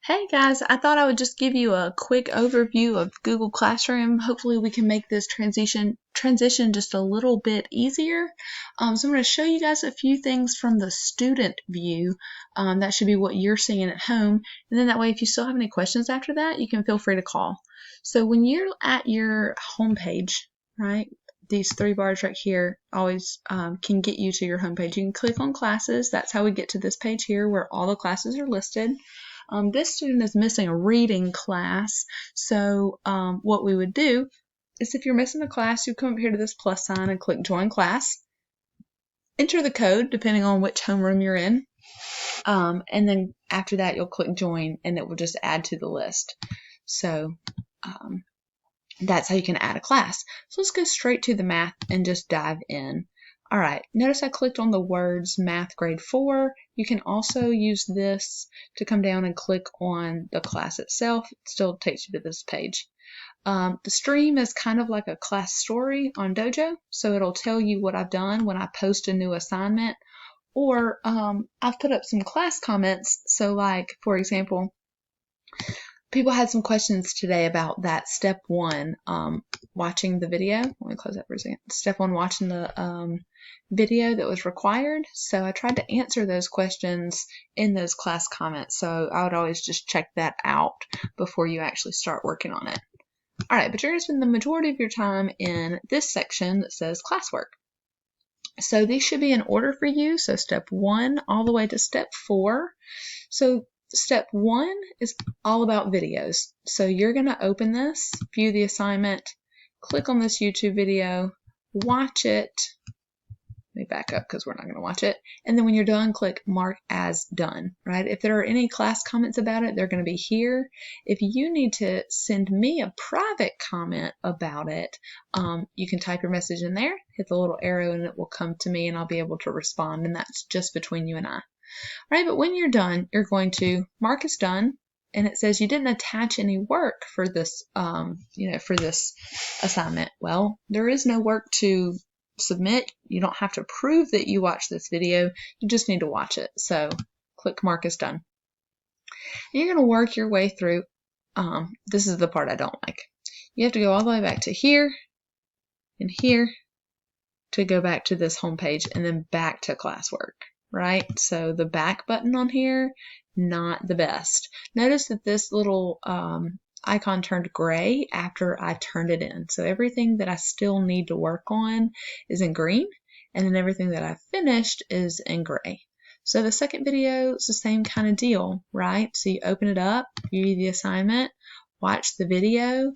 Hey guys, I thought I would just give you a quick overview of Google Classroom. Hopefully we can make this transition just a little bit easier. So I'm going to show you guys a few things from the student view. That should be what you're seeing at home. And then that way if you still have any questions after that, you can feel free to call. So when you're at your home page, right, these three bars right here always can get you to your home page. You can click on classes. That's how we get to this page here where all the classes are listed. This student is missing a reading class, so what we would do is if you're missing a class, you come up here to this plus sign and click Join Class. Enter the code depending on which homeroom you're in, and then after that you'll click Join and it will just add to the list. So that's how you can add a class. So let's go straight to the math and just dive in. All right, notice I clicked on the words Math Grade 4. You can also use this to come down and click on the class itself. It still takes you to this page. The stream is kind of like a class story on Dojo, so it'll tell you what I've done when I post a new assignment, or I've put up some class comments. So like, for example, people had some questions today about that step one, watching the video. Let me close that for a second. Step one, watching the video that was required. So I tried to answer those questions in those class comments. So I would always just check that out before you actually start working on it. All right, but you're going to spend the majority of your time in this section that says classwork. So these should be in order for you. So step one all the way to step 4. So step 1 is all about videos. So you're going to open this, view the assignment, click on this YouTube video, watch it. Let me back up because we're not going to watch it. And then when you're done, click Mark as Done, right? If there are any class comments about it, they're going to be here. If you need to send me a private comment about it, you can type your message in there, hit the little arrow, and it will come to me and I'll be able to respond. And that's just between you and I. Right, but when you're done, you're going to mark as done, and it says you didn't attach any work for this, for this assignment. Well, there is no work to submit. You don't have to prove that you watched this video. You just need to watch it. So click mark as done. And you're going to work your way through. This is the part I don't like. You have to go all the way back to here and here to go back to this home page and then back to classwork. Right? So the back button on here, not the best. Notice that this little icon turned gray after I turned it in. So everything that I still need to work on is in green, and then everything that I finished is in gray. So the second video is the same kind of deal, right? So you open it up, view the assignment, watch the video,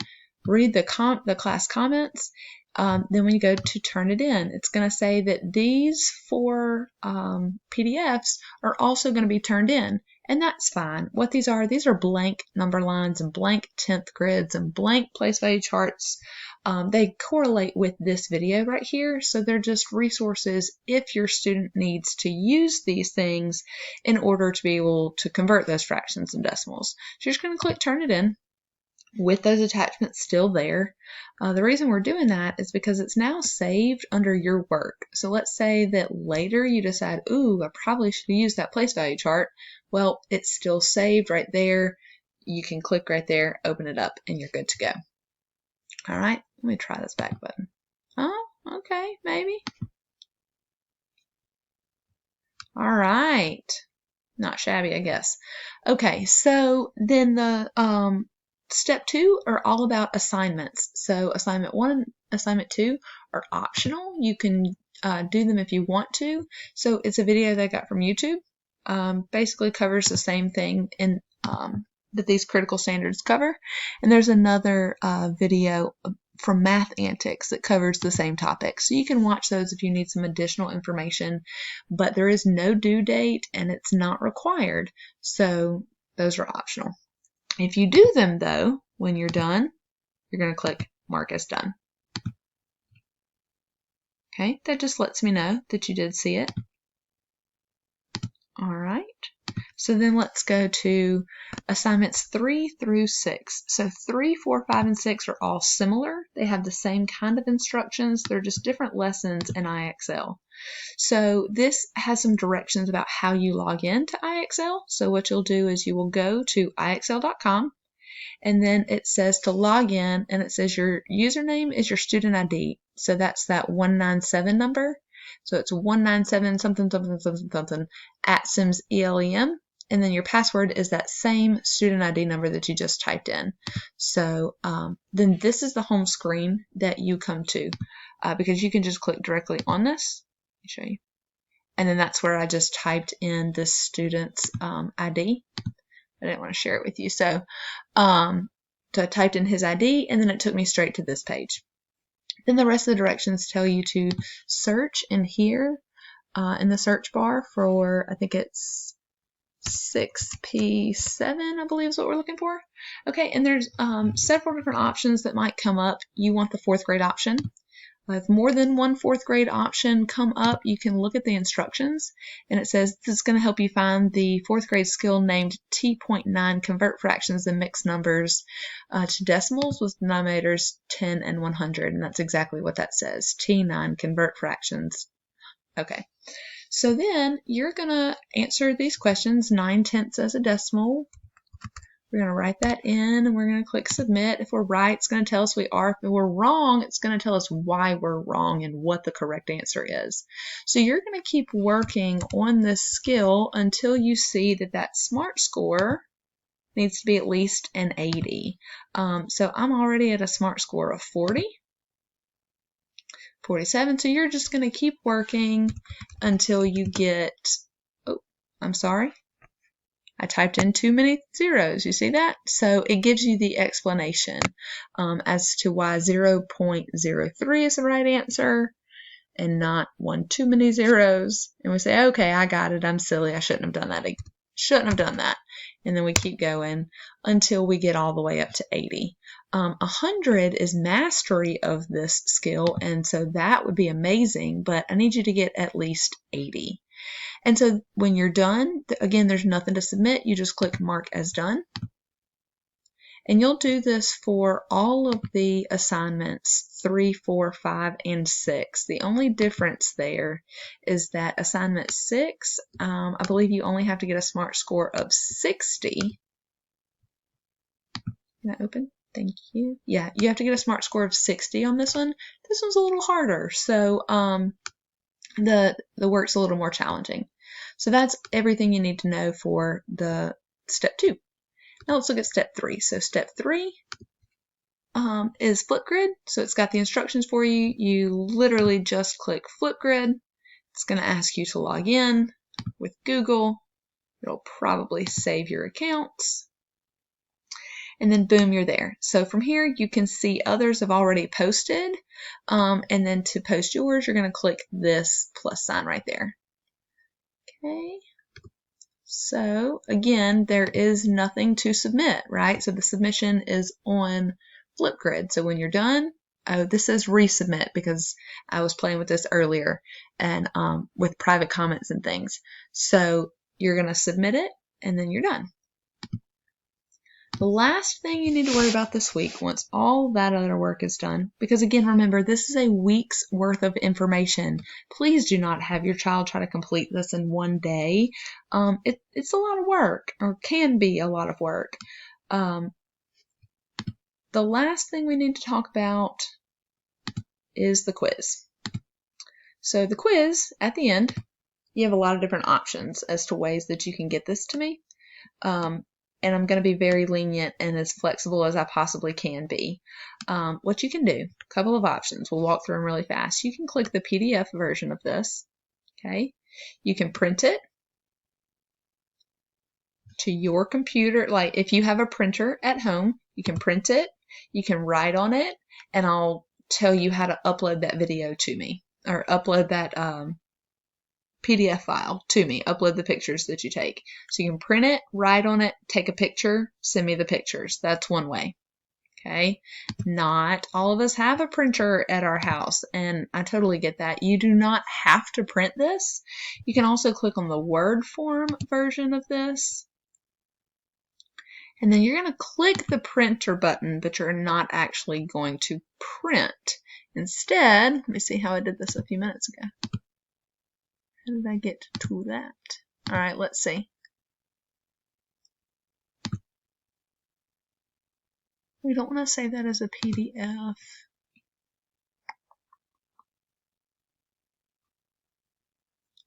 read the class comments. Then when you go to turn it in, it's going to say that these 4 PDFs are also going to be turned in, and that's fine. What these are blank number lines and blank 10th grids and blank place value charts. They correlate with this video right here, so they're just resources if your student needs to use these things in order to be able to convert those fractions and decimals. So you're just going to click turn it in with those attachments still there. The reason we're doing that is because it's now saved under your work. So let's say that later you decide, ooh, I probably should use that place value chart. Well, it's still saved right there. You can click right there, open it up, and you're good to go. All right, let me try this back button. Oh, okay, maybe. All right, not shabby, I guess. Okay, so then the Step 2 are all about assignments. So assignment 1 and assignment 2 are optional. You can do them if you want to. So it's a video that I got from YouTube. Basically covers the same thing in that these critical standards cover. And there's another video from Math Antics that covers the same topic. So you can watch those if you need some additional information, but there is no due date and it's not required. So those are optional. If you do them, though, when you're done, you're going to click Mark as Done. Okay, that just lets me know that you did see it. All right. So then let's go to assignments 3 through 6. So 3, 4, 5, and 6 are all similar. They have the same kind of instructions. They're just different lessons in IXL. So this has some directions about how you log in to IXL. So what you'll do is you will go to IXL.com, and then it says to log in, and it says your username is your student ID. So that's that 197 number. So it's 197 something something something something at Sims ELEM. And then your password is that same student ID number that you just typed in. So then this is the home screen that you come to, because you can just click directly on this. Let me show you. And then that's where I just typed in this student's ID. I didn't want to share it with you. So I typed in his ID, and then it took me straight to this page. Then the rest of the directions tell you to search in here in the search bar for, I think it's 6P7, I believe is what we're looking for. Okay, and there's several different options that might come up. You want the 4th grade option. If more than one 4th grade option come up, you can look at the instructions, and it says this is going to help you find the 4th grade skill named T.9 convert fractions and mixed numbers to decimals with denominators 10 and 100, and that's exactly what that says, T9 convert fractions. Okay, so then you're going to answer these questions, 9/10 as a decimal. We're going to write that in, and we're going to click submit. If we're right, it's going to tell us we are. If we're wrong, it's going to tell us why we're wrong and what the correct answer is. So you're going to keep working on this skill until you see that that SMART score needs to be at least an 80. So I'm already at a SMART score of 40. 47. So you're just going to keep working until you get, oh, I'm sorry. I typed in too many zeros. You see that? So it gives you the explanation as to why 0.03 is the right answer and not one too many zeros. And we say, okay, I got it. I'm silly. I shouldn't have done that. Shouldn't have done that. And then we keep going until we get all the way up to 80. 100 is mastery of this skill, and so that would be amazing, but I need you to get at least 80. And so when you're done, again, there's nothing to submit. You just click mark as done. And you'll do this for all of the assignments 3, 4, 5, and 6. The only difference there is that assignment 6, I believe you only have to get a SMART score of 60. Can I open? Thank you. Yeah, you have to get a SMART score of 60 on this one. This one's a little harder, so the work's a little more challenging. So that's everything you need to know for the step 2. Now let's look at step 3. So step 3 is Flipgrid. So it's got the instructions for you. You literally just click Flipgrid. It's going to ask you to log in with Google. It'll probably save your accounts. And then boom, you're there. So from here, you can see others have already posted. And then to post yours, you're going to click this plus sign right there. Okay. So again, there is nothing to submit, right? So the submission is on Flipgrid. So when you're done, oh, this says resubmit because I was playing with this earlier and with private comments and things. So you're going to submit it and then you're done. The last thing you need to worry about this week, once all that other work is done, because again, remember, this is a week's worth of information. Please do not have your child try to complete this in one day. It's a lot of work, or can be a lot of work. The last thing we need to talk about is the quiz. So the quiz, at the end, you have a lot of different options as to ways that you can get this to me. And I'm going to be very lenient and as flexible as I possibly can be. What you can do, a couple of options. We'll walk through them really fast. You can click the PDF version of this. Okay. You can print it to your computer. Like if you have a printer at home, you can print it. You can write on it, and I'll tell you how to upload that video to me, or upload that PDF file to me, upload the pictures that you take. So you can print it, write on it, take a picture, send me the pictures. That's one way. Okay, not all of us have a printer at our house, and I totally get that. You do not have to print this. You can also click on the Word form version of this, and then you're going to click the printer button, but you're not actually going to print. Instead, let me see how I did this a few minutes ago. How did I get to that? All right, let's see. We don't want to save that as a PDF.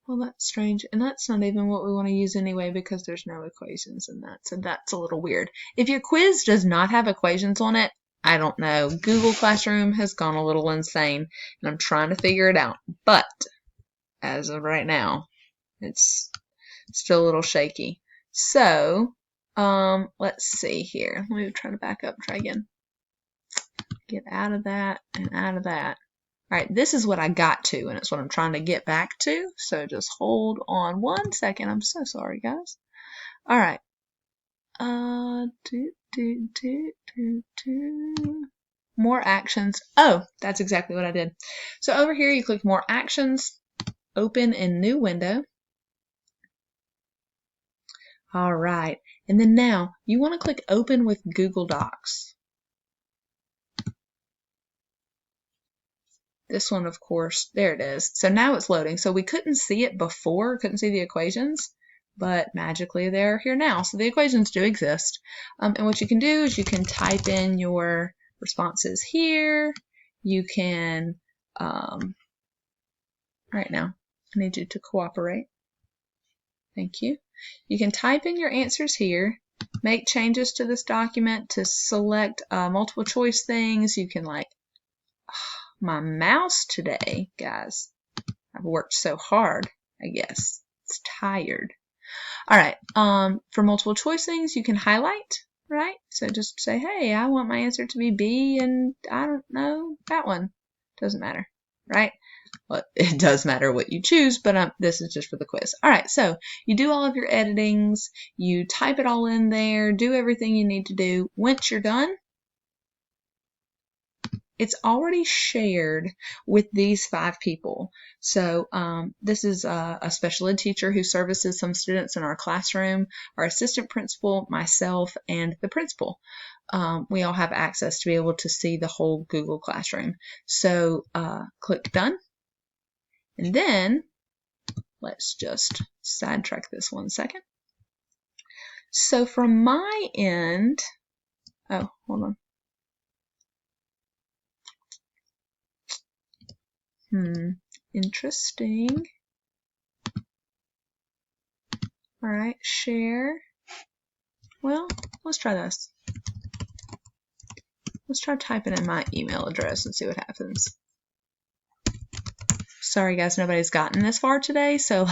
Well, that's strange, and that's not even what we want to use anyway because there's no equations in that, so that's a little weird. If your quiz does not have equations on it, I don't know. Google Classroom has gone a little insane, and I'm trying to figure it out, but as of right now, it's still a little shaky. So, let's see here. Let me try to back up, try again. Get out of that and out of that. All right, this is what I got to, and it's what I'm trying to get back to. So just hold on 1 second. I'm so sorry, guys. All right. More actions. Oh, that's exactly what I did. So over here, you click More Actions, Open in New Window. All right, and then now you want to click Open with Google Docs. This one, of course, there it is. So now it's loading. So we couldn't see it before, couldn't see the equations, but magically they're here now. So the equations do exist. And what you can do is you can type in your responses here. You can, right now, I need you to cooperate. Thank you. You can type in your answers here, make changes to this document to select multiple choice things. You can my mouse today, guys. I've worked so hard, I guess. It's tired. All right, for multiple choice things, you can highlight, right? So just say, hey, I want my answer to be B, and I don't know, that one. Doesn't matter, right? Well, it does matter what you choose, but this is just for the quiz. All right, so you do all of your editings, you type it all in there, do everything you need to do. Once you're done, it's already shared with these 5 people. So this is a special ed teacher who services some students in our classroom, our assistant principal, myself, and the principal. We all have access to be able to see the whole Google Classroom. So click Done. And then let's just sidetrack this 1 second. So from my end, oh, hold on. Interesting. All right, share. Well, let's try this. Let's try typing in my email address and see what happens. Sorry guys, nobody's gotten this far today, so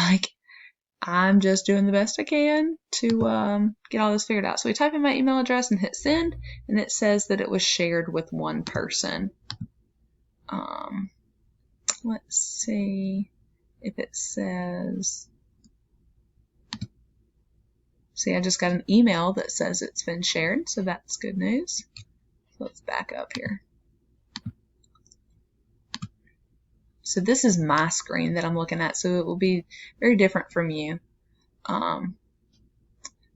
I'm just doing the best I can to get all this figured out. So we type in my email address and hit send, and it says that it was shared with 1 person. Let's see if it says, see, I just got an email that says it's been shared, so that's good news. Let's back up here. So this is my screen that I'm looking at, so it will be very different from you.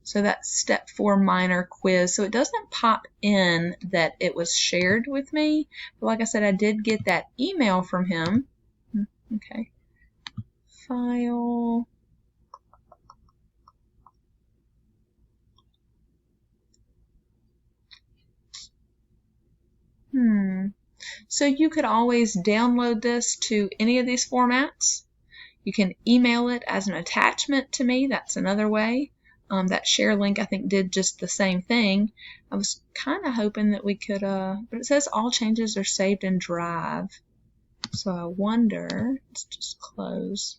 So that's step 4 minor quiz. So it doesn't pop in that it was shared with me, but like I said, I did get that email from him. Okay. File. So you could always download this to any of these formats. You can email it as an attachment to me. That's another way. That share link, I think, did just the same thing. I was kind of hoping that we could, but it says all changes are saved in Drive. So I wonder, let's just close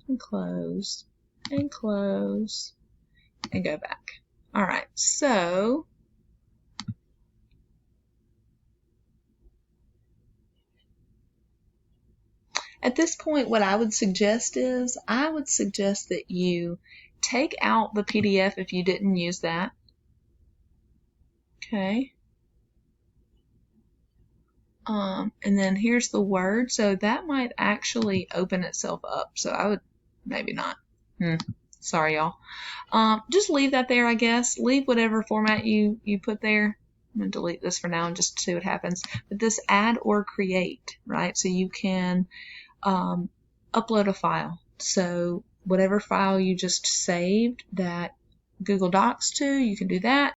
and close and close and go back. All right, so at this point, what I would suggest is, I would suggest that you take out the PDF if you didn't use that. Okay. And then here's the word. So that might actually open itself up. So I would maybe not. Sorry, y'all. Just leave that there, I guess. Leave whatever format you put there. I'm going to delete this for now and just see what happens. But this add or create, right? So you can upload a file. So whatever file you just saved that Google Docs to, you can do that.